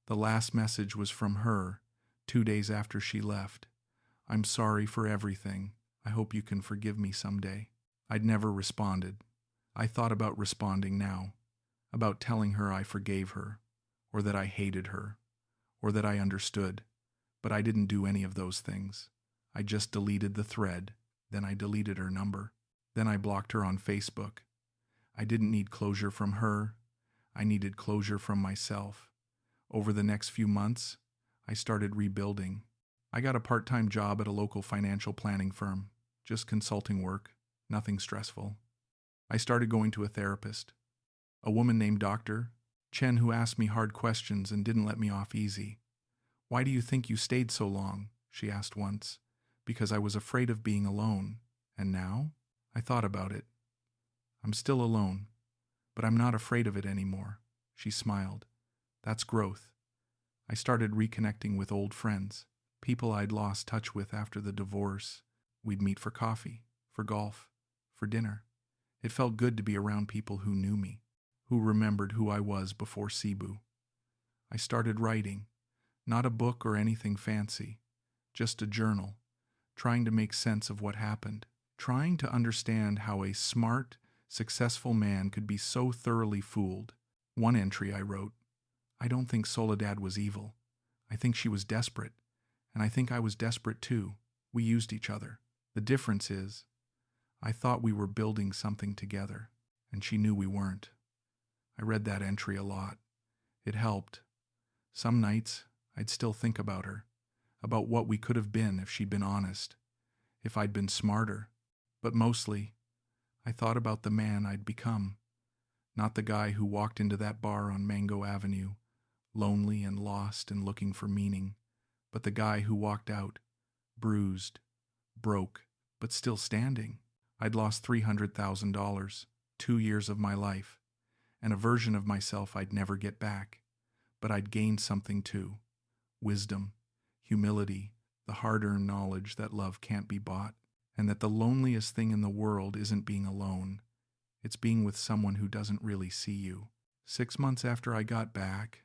The last message was from her, 2 days after she left. "I'm sorry for everything. I hope you can forgive me someday." I'd never responded. I thought about responding now, about telling her I forgave her, or that I hated her, or that I understood, but I didn't do any of those things. I just deleted the thread, then I deleted her number, then I blocked her on Facebook. I didn't need closure from her. I needed closure from myself. Over the next few months, I started rebuilding. I got a part-time job at a local financial planning firm, just consulting work, nothing stressful. I started going to a therapist, a woman named Dr. Chen, who asked me hard questions and didn't let me off easy. "Why do you think you stayed so long?" she asked once. "Because I was afraid of being alone. And now?" I thought about it. "I'm still alone, but I'm not afraid of it anymore." She smiled. "That's growth." I started reconnecting with old friends, people I'd lost touch with after the divorce. We'd meet for coffee, for golf, for dinner. It felt good to be around people who knew me, who remembered who I was before Cebu. I started writing, not a book or anything fancy, just a journal, trying to make sense of what happened, trying to understand how a smart, successful man could be so thoroughly fooled. One entry I wrote, "I don't think Soledad was evil. I think she was desperate, and I think I was desperate too. We used each other. The difference is, I thought we were building something together, and she knew we weren't." I read that entry a lot. It helped. Some nights, I'd still think about her, about what we could have been if she'd been honest, if I'd been smarter. But mostly, I thought about the man I'd become, not the guy who walked into that bar on Mango Avenue, lonely and lost and looking for meaning, but the guy who walked out, bruised, broke, but still standing. I'd lost $300,000, 2 years of my life, and a version of myself I'd never get back. But I'd gained something too. Wisdom, humility, the hard-earned knowledge that love can't be bought, and that the loneliest thing in the world isn't being alone. It's being with someone who doesn't really see you. 6 months after I got back,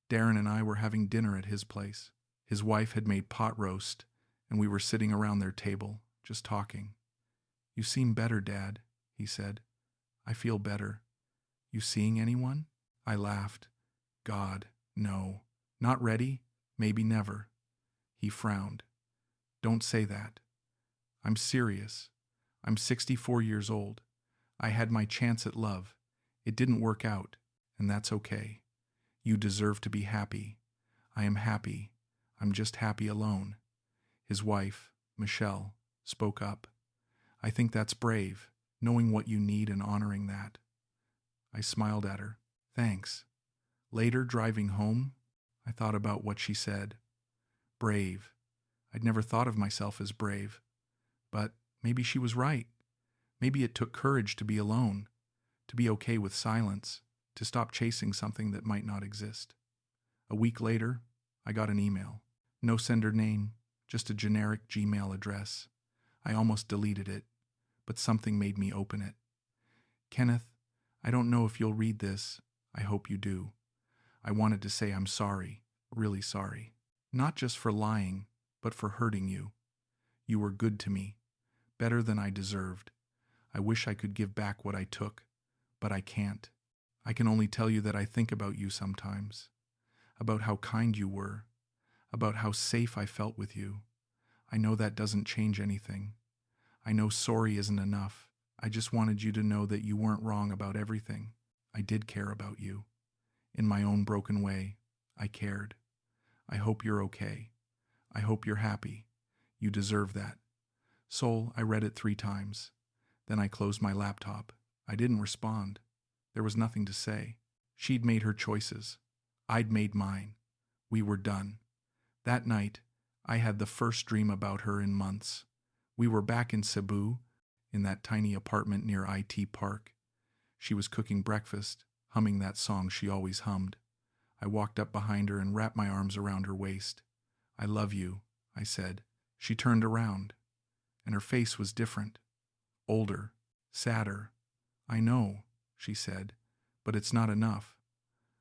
Darren and I were having dinner at his place. His wife had made pot roast, and we were sitting around their table, just talking. "You seem better, Dad," he said. "I feel better. You seeing anyone?" I laughed. "God, no. Not ready? Maybe never." He frowned. "Don't say that. I'm serious. I'm 64 years old. I had my chance at love. It didn't work out, and that's okay. You deserve to be happy. I am happy. I'm just happy alone." His wife, Michelle, spoke up. "I think that's brave, knowing what you need and honoring that." I smiled at her. "Thanks." Later, driving home, I thought about what she said. Brave. I'd never thought of myself as brave. But maybe she was right. Maybe it took courage to be alone, to be okay with silence, to stop chasing something that might not exist. A week later, I got an email. No sender name, just a generic Gmail address. I almost deleted it, but something made me open it. "Kenneth, I don't know if you'll read this. I hope you do. I wanted to say I'm sorry, really sorry. Not just for lying, but for hurting you. You were good to me, better than I deserved. I wish I could give back what I took, but I can't. I can only tell you that I think about you sometimes, about how kind you were, about how safe I felt with you. I know that doesn't change anything. I know sorry isn't enough. I just wanted you to know that you weren't wrong about everything. I did care about you. In my own broken way, I cared. I hope you're okay. I hope you're happy. You deserve that." Soul, I read it 3 times. Then I closed my laptop. I didn't respond. There was nothing to say. She'd made her choices. I'd made mine. We were done. That night, I had the first dream about her in months. We were back in Cebu, in that tiny apartment near IT Park. She was cooking breakfast, humming that song she always hummed. I walked up behind her and wrapped my arms around her waist. "I love you," I said. She turned around, and her face was different. Older, sadder. "I know," she said, "but it's not enough."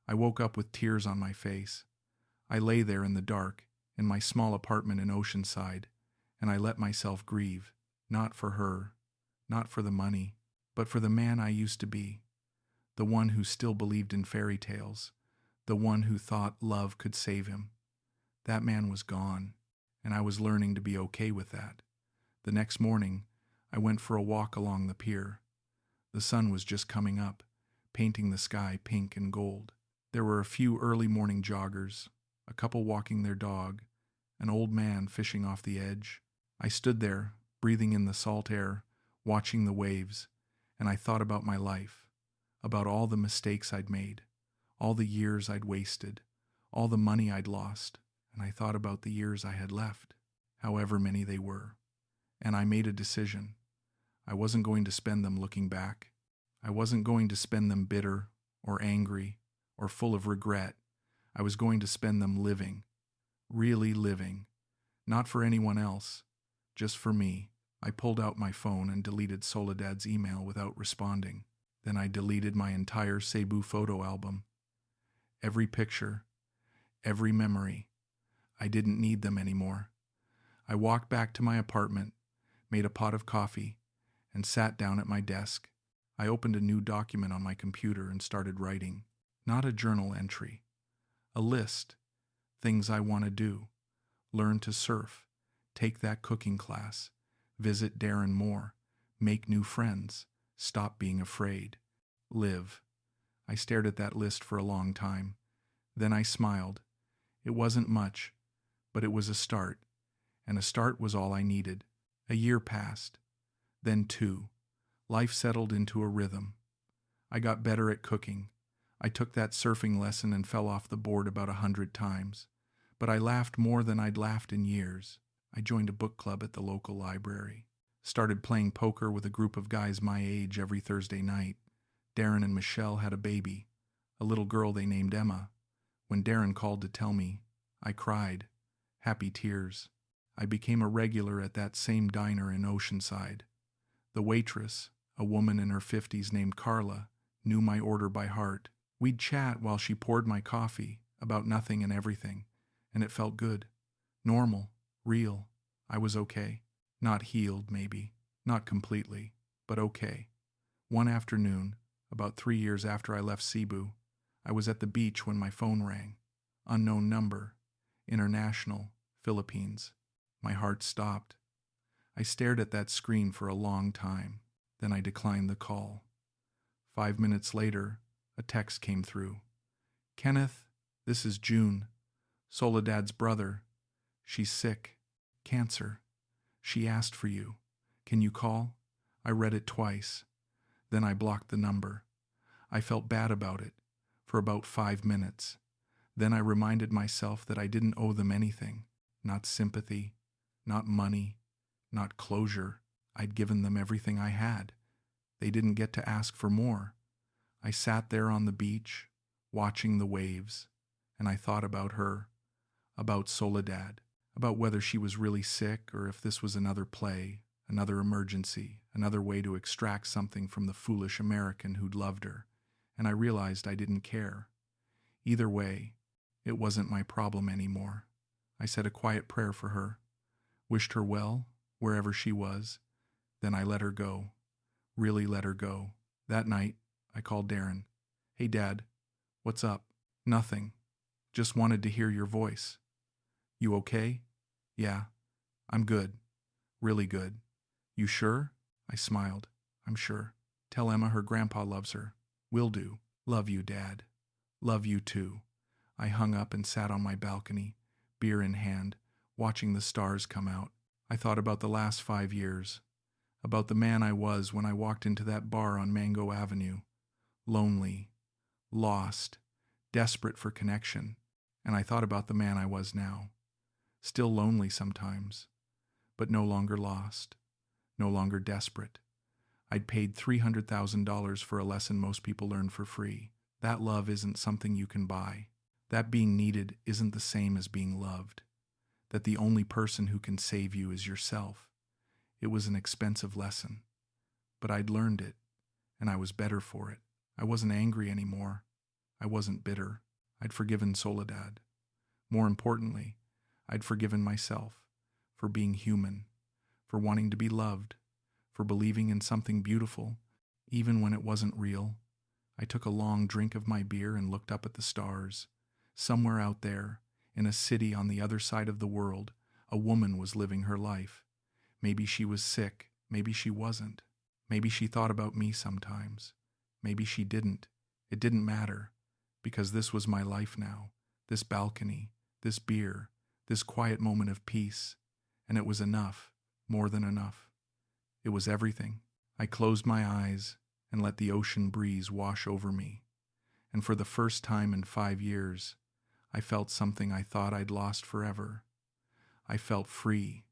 I woke up with tears on my face. I lay there in the dark, in my small apartment in Oceanside, and I let myself grieve, not for her, not for the money, but for the man I used to be, the one who still believed in fairy tales, the one who thought love could save him. That man was gone, and I was learning to be okay with that. The next morning, I went for a walk along the pier. The sun was just coming up, painting the sky pink and gold. There were a few early morning joggers, a couple walking their dog, an old man fishing off the edge. I stood there, breathing in the salt air, watching the waves, and I thought about my life, about all the mistakes I'd made, all the years I'd wasted, all the money I'd lost, and I thought about the years I had left, however many they were. And I made a decision. I wasn't going to spend them looking back. I wasn't going to spend them bitter or angry or full of regret. I was going to spend them living, really living, not for anyone else, just for me. I pulled out my phone and deleted Soledad's email without responding. Then I deleted my entire Cebu photo album. Every picture, every memory. I didn't need them anymore. I walked back to my apartment, made a pot of coffee, and sat down at my desk. I opened a new document on my computer and started writing. Not a journal entry. A list. Things I want to do. Learn to surf. Take that cooking class. Visit Darren more. Make new friends. Stop being afraid. Live. I stared at that list for a long time. Then I smiled. It wasn't much, but it was a start. And a start was all I needed. A year passed. Then 2. Life settled into a rhythm. I got better at cooking. I took that surfing lesson and fell off the board about 100 times. But I laughed more than I'd laughed in years. I joined a book club at the local library. Started playing poker with a group of guys my age every Thursday night. Darren and Michelle had a baby, a little girl they named Emma. When Darren called to tell me, I cried. Happy tears. I became a regular at that same diner in Oceanside. The waitress, a woman in her 50s named Carla, knew my order by heart. We'd chat while she poured my coffee about nothing and everything, and it felt good. Normal, real. I was okay. Not healed, maybe. Not completely, but okay. One afternoon, about 3 years after I left Cebu, I was at the beach when my phone rang. Unknown number. International. Philippines. My heart stopped. I stared at that screen for a long time. Then I declined the call. 5 minutes later, a text came through. Kenneth, this is June. Soledad's brother. She's sick. Cancer. She asked for you. Can you call? I read it twice. Then I blocked the number. I felt bad about it for about 5 minutes. Then I reminded myself that I didn't owe them anything. Not sympathy, not money, not closure. I'd given them everything I had. They didn't get to ask for more. I sat there on the beach, watching the waves, and I thought about her, about Soledad, about whether she was really sick or if this was another play, another emergency, another way to extract something from the foolish American who'd loved her, and I realized I didn't care. Either way, it wasn't my problem anymore. I said a quiet prayer for her, wished her well, wherever she was, then I let her go, really let her go. That night, I called Darren. Hey, Dad, what's up? Nothing. Just wanted to hear your voice. You okay? Yeah, I'm good. Really good. You sure? I smiled. I'm sure. Tell Emma her grandpa loves her. Will do. Love you, Dad. Love you too. I hung up and sat on my balcony, beer in hand, watching the stars come out. I thought about the last 5 years, about the man I was when I walked into that bar on Mango Avenue, lonely, lost, desperate for connection, and I thought about the man I was now, still lonely sometimes, but no longer lost, no longer desperate. I'd paid $300,000 for a lesson most people learn for free. That love isn't something you can buy. That being needed isn't the same as being loved. That the only person who can save you is yourself. It was an expensive lesson, but I'd learned it, and I was better for it. I wasn't angry anymore. I wasn't bitter. I'd forgiven Soledad. More importantly, I'd forgiven myself for being human, for wanting to be loved, for believing in something beautiful, even when it wasn't real. I took a long drink of my beer and looked up at the stars. Somewhere out there, in a city on the other side of the world, a woman was living her life. Maybe she was sick, maybe she wasn't. Maybe she thought about me sometimes. Maybe she didn't. It didn't matter, because this was my life now, this balcony, this beer, this quiet moment of peace, and it was enough, more than enough. It was everything. I closed my eyes and let the ocean breeze wash over me, and for the first time in 5 years, I felt something I thought I'd lost forever. I felt free,